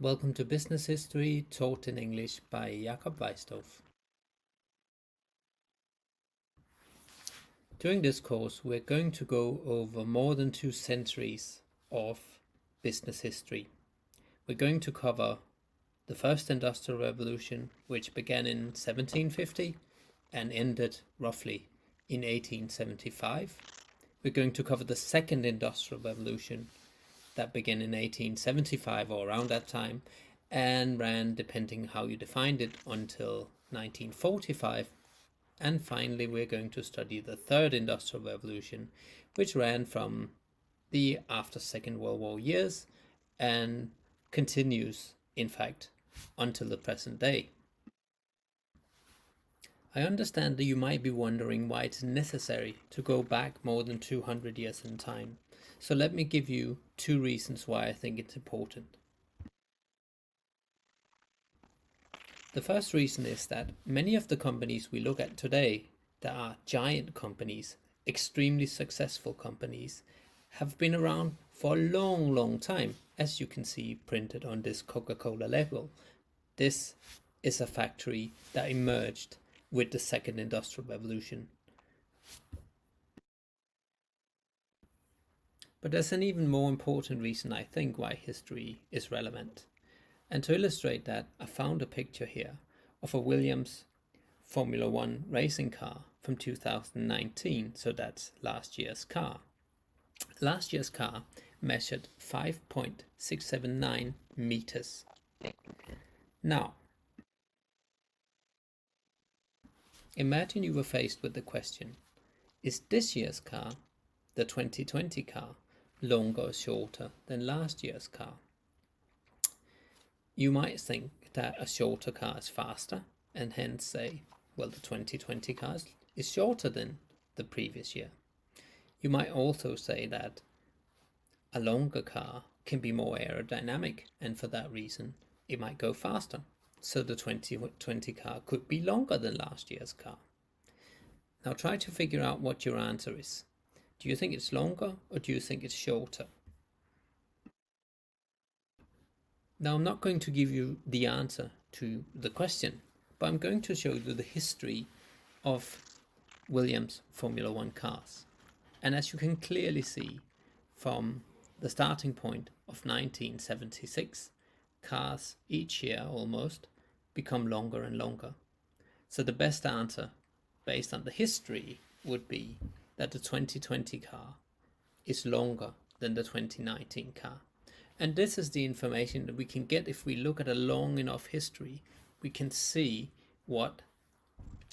Welcome to Business History taught in English by Jakob Weisdorf. During this course, we're going to go over more than 2 centuries of business history. We're going to cover the first industrial revolution, which began in 1750 and ended roughly in 1875. We're going to cover the second industrial revolution that began in 1875 or around that time and ran, depending how you defined it, until 1945. And finally, we're going to study the third industrial revolution, which ran from the after Second World War years and continues, in fact, until the present day. I understand that you might be wondering why it's necessary to go back more than 200 years in time. So let me give you 2 reasons why I think it's important. The first reason is that many of the companies we look at today that are giant companies, extremely successful companies, have been around for a long time, as you can see printed on this Coca-Cola label. This is a factory that emerged with the second industrial revolution. But there's an even more important reason, I think, why history is relevant. And to illustrate that, I found a picture here of a Williams Formula One racing car from 2019, so that's last year's car. Last year's car measured 5.679 meters. Now, imagine you were faced with the question, is this year's car, the 2020 car, longer or shorter than last year's car? You might think that a shorter car is faster and hence say, well, the 2020 car is shorter than the previous year. You might also say that a longer car can be more aerodynamic and for that reason it might go faster. So the 2020 car could be longer than last year's car. Now try to figure out what your answer is. Do you think it's longer or do you think it's shorter? Now I'm not going to give you the answer to the question, but I'm going to show you the history of Williams Formula One cars. And as you can clearly see from the starting point of 1976, cars each year almost become longer and longer. So the best answer based on the history would be that the 2020 car is longer than the 2019 car. And this is the information that we can get if we look at a long enough history. We can see what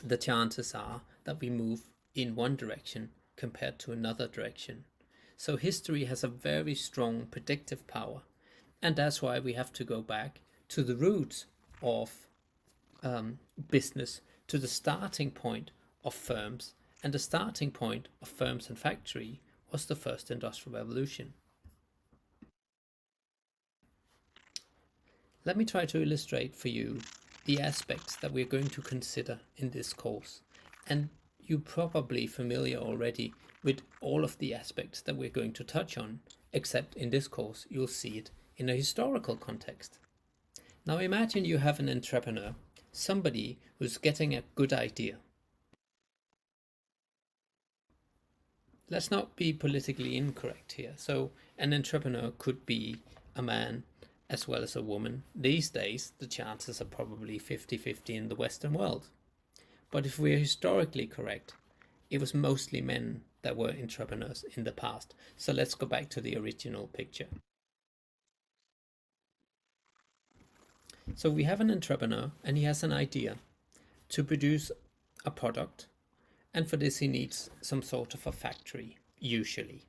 the chances are that we move in one direction compared to another direction. So history has a very strong predictive power. And that's why we have to go back to the roots of business, to the starting point of firms. And the starting point of firms and factory was the first industrial revolution. Let me try to illustrate for you the aspects that we're going to consider in this course. And you're probably familiar already with all of the aspects that we're going to touch on, except in this course you'll see it in a historical context. Now imagine you have an entrepreneur, somebody who's getting a good idea. Let's not be politically incorrect here. So an entrepreneur could be a man as well as a woman. These days, the chances are probably 50-50 in the Western world. But if we're historically correct, it was mostly men that were entrepreneurs in the past. So let's go back to the original picture. So we have an entrepreneur and he has an idea to produce a product. And for this he needs some sort of a factory, usually.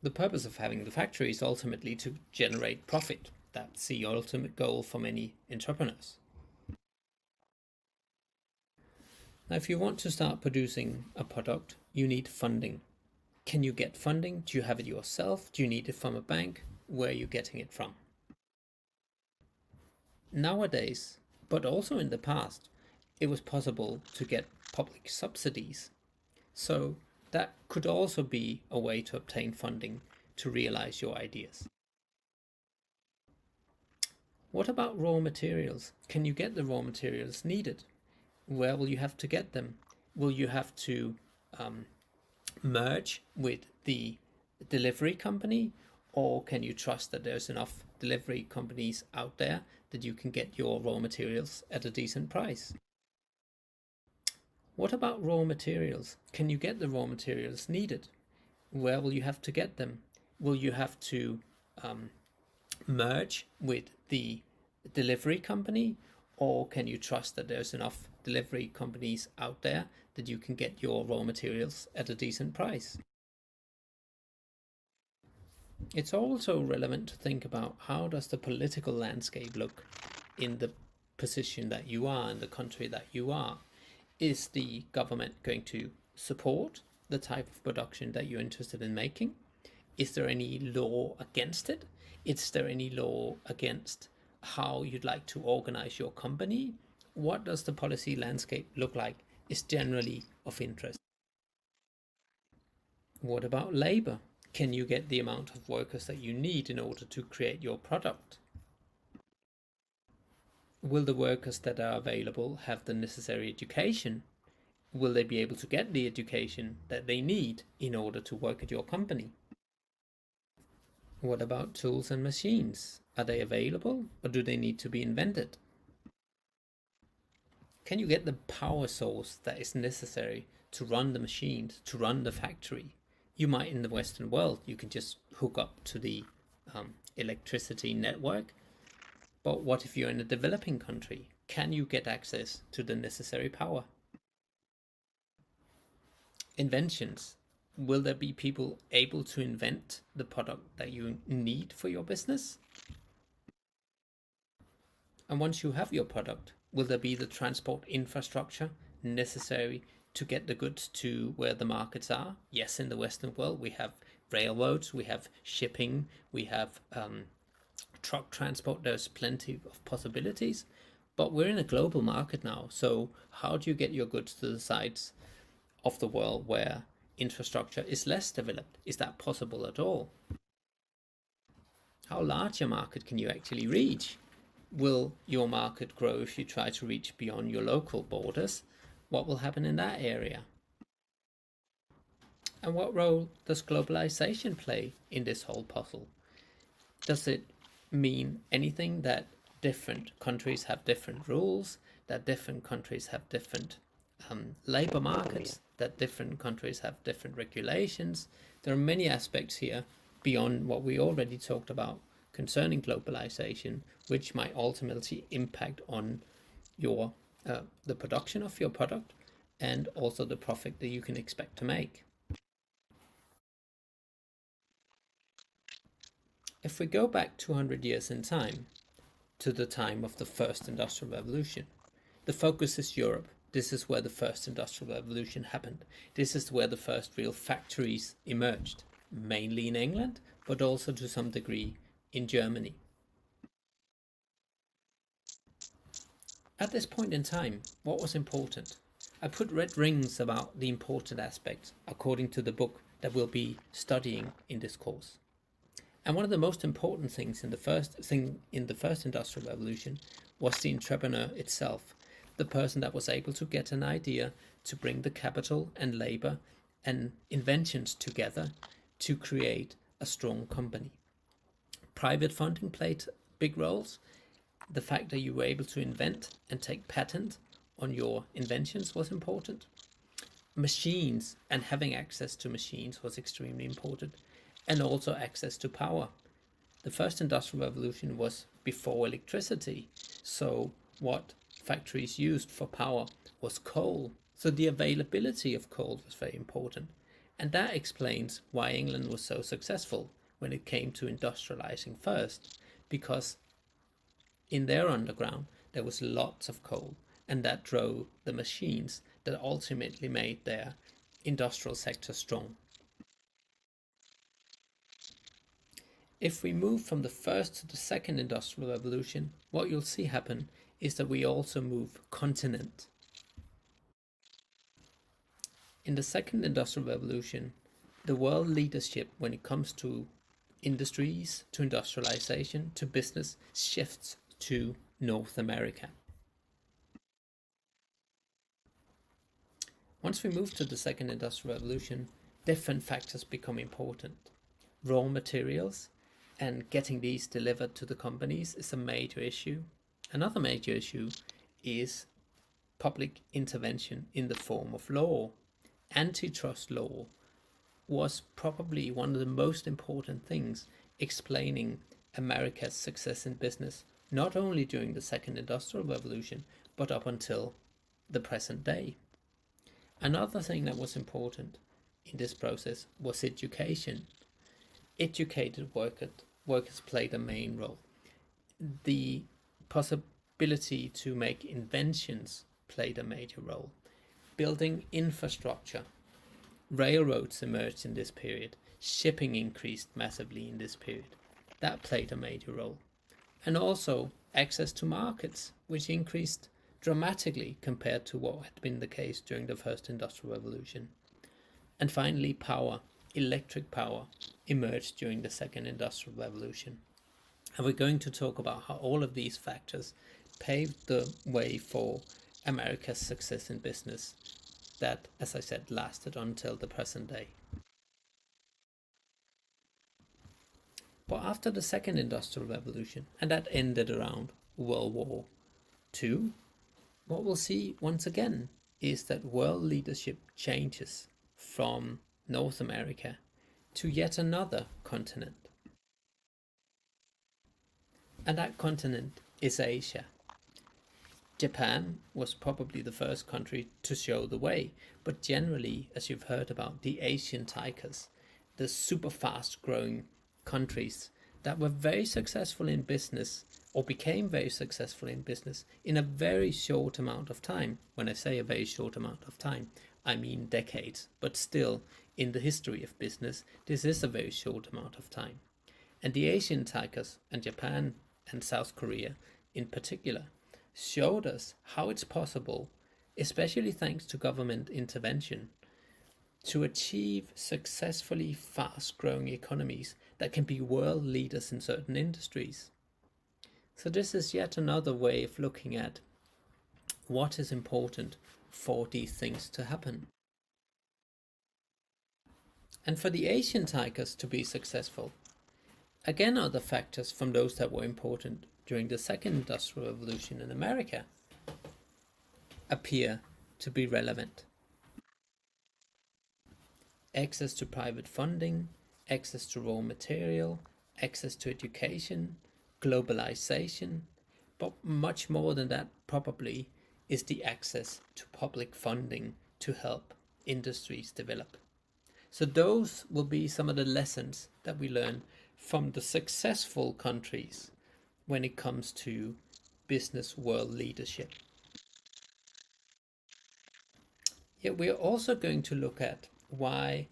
The purpose of having the factory is ultimately to generate profit. That's the ultimate goal for many entrepreneurs. Now, if you want to start producing a product, you need funding. Can you get funding? Do you have it yourself? Do you need it from a bank? Where are you getting it from? Nowadays, but also in the past, it was possible to get public subsidies. So that could also be a way to obtain funding to realize your ideas. What about raw materials? Can you get the raw materials needed? Where will you have to get them? Will you have to merge with the delivery company, or can you trust that there's enough delivery companies out there that you can get your raw materials at a decent price? What about raw materials? Can you get the raw materials needed? Where will you have to get them? Will you have to merge with the delivery company, or can you trust that there's enough delivery companies out there that you can get your raw materials at a decent price? It's also relevant to think about, how does the political landscape look in the position that you are, in the country that you are? Is the government going to support the type of production that you're interested in making? Is there any law against it? Is there any law against how you'd like to organize your company? What does the policy landscape look like is generally of interest. What about labor? Can you get the amount of workers that you need in order to create your product? Will the workers that are available have the necessary education? Will they be able to get the education that they need in order to work at your company? What about tools and machines? Are they available, or do they need to be invented? Can you get the power source that is necessary to run the machines, to run the factory? You might, in the Western world, you can just hook up to the electricity network. But what if you're in a developing country? Can you get access to the necessary power? Inventions. Will there be people able to invent the product that you need for your business? And once you have your product, will there be the transport infrastructure necessary to get the goods to where the markets are? Yes, in the Western world, we have railroads, we have shipping, we have truck transport. There's plenty of possibilities, but we're in a global market now. So how do you get your goods to the sides of the world where infrastructure is less developed? Is that possible at all? How large a market can you actually reach? Will your market grow if you try to reach beyond your local borders? What will happen in that area? And what role does globalization play in this whole puzzle? Does it mean anything that different countries have different rules, that different countries have different labor markets, that different countries have different regulations? There are many aspects here beyond what we already talked about concerning globalization, which might ultimately impact on your the production of your product and also the profit that you can expect to make. If we go back 200 years in time, to the time of the first industrial revolution, the focus is Europe. This is where the first industrial revolution happened. This is where the first real factories emerged, mainly in England, but also to some degree in Germany. At this point in time, what was important? I put red rings about the important aspects according to the book that we'll be studying in this course. And one of the most important things in the first industrial revolution was the entrepreneur itself, the person that was able to get an idea to bring the capital and labor and inventions together to create a strong company. Private funding played big roles. The fact that you were able to invent and take patent on your inventions was important. Machines and having access to machines was extremely important, and also access to power. The first industrial revolution was before electricity, so what factories used for power was coal. So the availability of coal was very important, and that explains why England was so successful when it came to industrializing first, because in their underground there was lots of coal, and that drove the machines that ultimately made their industrial sector strong. If we move from the first to the second industrial revolution, what you'll see happen is that we also move continent. In the second industrial revolution, the world leadership when it comes to industries, to industrialization, to business shifts to North America. Once we move to the second industrial revolution, different factors become important. Raw materials and getting these delivered to the companies is a major issue. Another major issue is public intervention in the form of law. Antitrust law was probably one of the most important things explaining America's success in business, not only during the second industrial revolution, but up until the present day. Another thing that was important in this process was education. Educated workers played a main role. The possibility to make inventions played a major role. Building infrastructure. Railroads emerged in this period. Shipping increased massively in this period. That played a major role. And also access to markets, which increased dramatically compared to what had been the case during the first industrial revolution. And finally, power. Electric power emerged during the second industrial revolution. And we're going to talk about how all of these factors paved the way for America's success in business that, as I said, lasted until the present day. But after the second industrial revolution, and that ended around World War II, what we'll see once again is that world leadership changes from North America to yet another continent. And that continent is Asia. Japan was probably the first country to show the way, but generally, as you've heard about, the Asian tigers, the super fast growing countries that were very successful in business or became very successful in business in a very short amount of time. When I say a very short amount of time, I mean decades, but still in the history of business, this is a very short amount of time. And the Asian tigers, and Japan and South Korea in particular, showed us how it's possible, especially thanks to government intervention, to achieve successfully fast-growing economies that can be world leaders in certain industries. So this is yet another way of looking at what is important for these things to happen. And for the Asian tigers to be successful, again other factors from those that were important during the second industrial revolution in America appear to be relevant. Access to private funding, access to raw material, access to education, globalization, but much more than that probably is the access to public funding to help industries develop. So those will be some of the lessons that we learn from the successful countries when it comes to business world leadership. Yet we are also going to look at why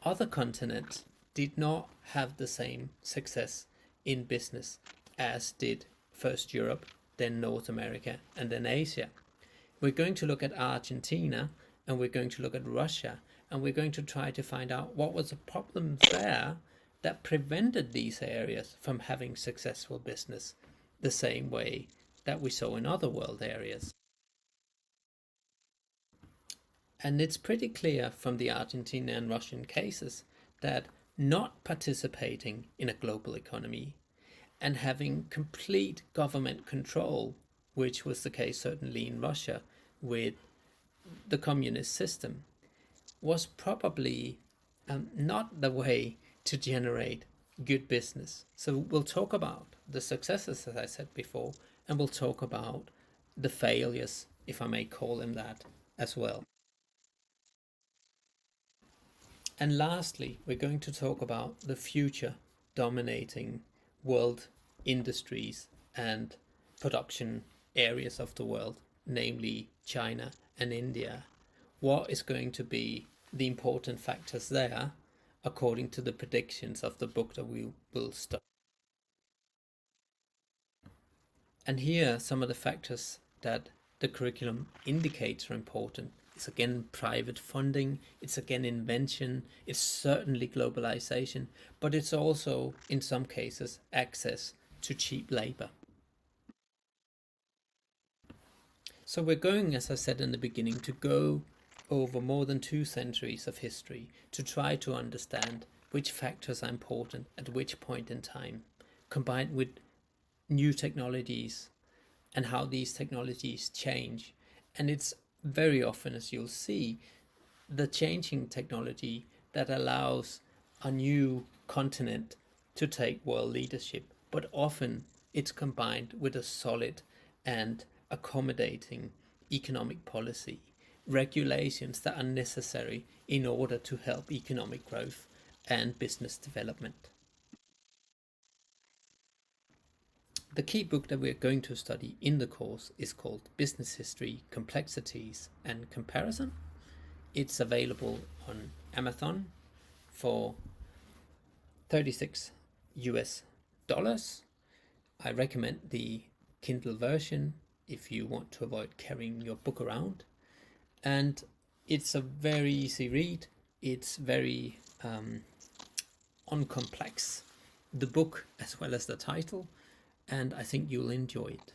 other continents did not have the same success in business as did first Europe, then North America, and then Asia. We're going to look at Argentina, and we're going to look at Russia, and we're going to try to find out what was the problems there that prevented these areas from having successful business the same way that we saw in other world areas. And it's pretty clear from the Argentina and Russian cases that not participating in a global economy and having complete government control, which was the case certainly in Russia with the communist system, was probably not the way to generate good business. So we'll talk about the successes, as I said before, and we'll talk about the failures, if I may call them that, as well. And lastly, we're going to talk about the future dominating world industries and production areas of the world, namely China and India. What is going to be the important factors there, according to the predictions of the book that we will study? And here, some of the factors that the curriculum indicates are important. It's again private funding, it's again invention, it's certainly globalization, but it's also, in some cases, access to cheap labor. So we're going, as I said in the beginning, to go over more than 2 centuries of history to try to understand which factors are important at which point in time, combined with new technologies and how these technologies change. And it's very often, as you'll see, the changing technology that allows a new continent to take world leadership, but often it's combined with a solid and accommodating economic policy, regulations that are necessary in order to help economic growth and business development. The key book that we're going to study in the course is called Business History, Complexities and Comparison. It's available on Amazon for $36. I recommend the Kindle version if you want to avoid carrying your book around. And it's a very easy read. It's very uncomplex, the book as well as the title, and I think you'll enjoy it.